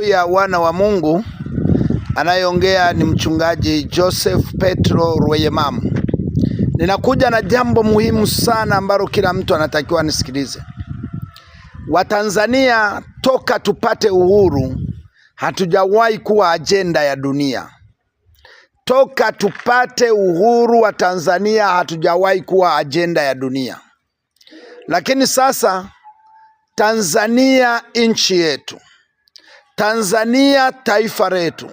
Ya wana wa Mungu, anayeongea ni mchungaji Joseph Petro Rweyemamu. Ninakuja na jambo muhimu sana ambalo kila mtu anatakiwa nisikilize. Watanzania toka tupate uhuru hatujawahi kuwa ajenda ya dunia. Toka tupate uhuru wa Tanzania hatujawahi kuwa ajenda ya dunia. Lakini sasa Tanzania nchi yetu, Tanzania taifa letu,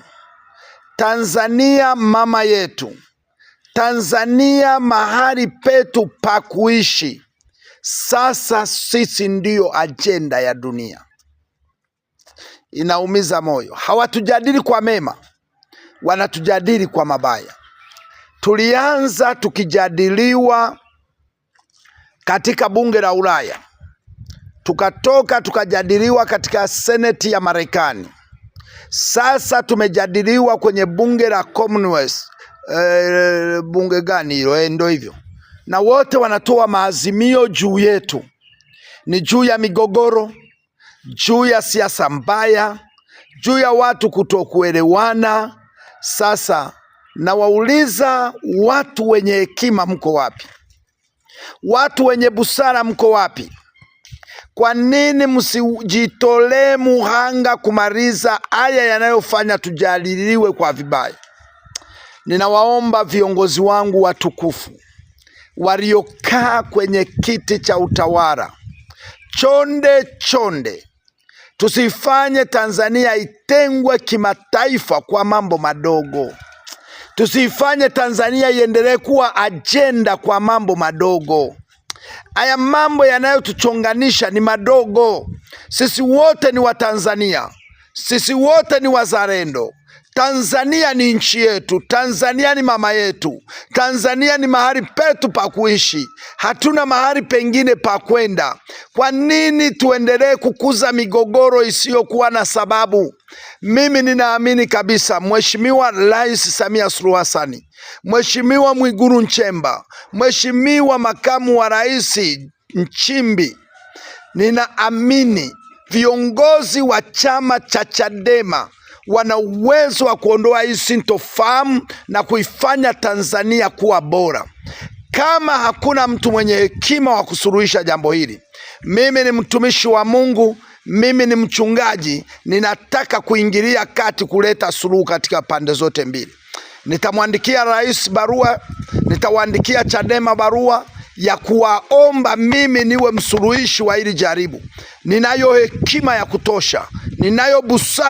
Tanzania mama yetu, Tanzania mahali petu pa kuishi, sasa sisi ndio ajenda ya dunia. Inaumiza moyo. Hawatujadili kwa mema, wanatujadili kwa mabaya. Tulianza tukijadiliwa katika bunge la Ulaya, tukatoka tukajadiliwa katika seneti ya Marekani. Sasa tumejadiliwa kwenye bunge la Commonwealth. Bunge gani hilo? Ndio hivyo. Na wote wanatoa maazimio juu yetu. Ni juu ya migogoro, juu ya siasa mbaya, juu ya watu kutokuelewana. Sasa nawauliza, watu wenye hekima mko wapi? Watu wenye busara mko wapi? Kwa nini msijitolee muhanga kumaliza haya yanayofanya tujadiliwe kwa vibaya? Ninawaomba viongozi wangu watukufu waliokaa kwenye kiti cha utawala, chonde, tusifanye Tanzania itengwe kimataifa kwa mambo madogo. Tusifanye Tanzania iendelee kuwa ajenda kwa mambo madogo. Haya mambo yanayotuchonganisha ni madogo. Sisi wote ni Watanzania, sisi wote ni wazalendo. Tanzania ni nchi yetu, Tanzania ni mama yetu, Tanzania ni mahali petu pa kuishi. Hatuna mahali pengine pa kwenda. Kwa nini tuendelee kukuza migogoro isiyokuwa na sababu? Mimi ninaamini kabisa Mheshimiwa Rais Samia Suluhu Hassan, Mheshimiwa Mwigulu Nchemba, Mheshimiwa Makamu wa Rais Nchimbi, ninaamini viongozi wa chama cha Chadema wana uwezo wa kuondoa hii sintofahamu na kuifanya Tanzania kuwa bora. Kama hakuna mtu mwenye hekima wa kusuluhisha jambo hili, mimi ni mtumishi wa Mungu, mimi ni mchungaji, ninataka kuingilia kati kuleta suluhu katika pande zote mbili. Nitamwandikia rais barua, nitawaandikia Chadema barua ya kuwaomba mimi niwe msuluhishi wa hili jaribu. Ninayo hekima ya kutosha, ninayo busara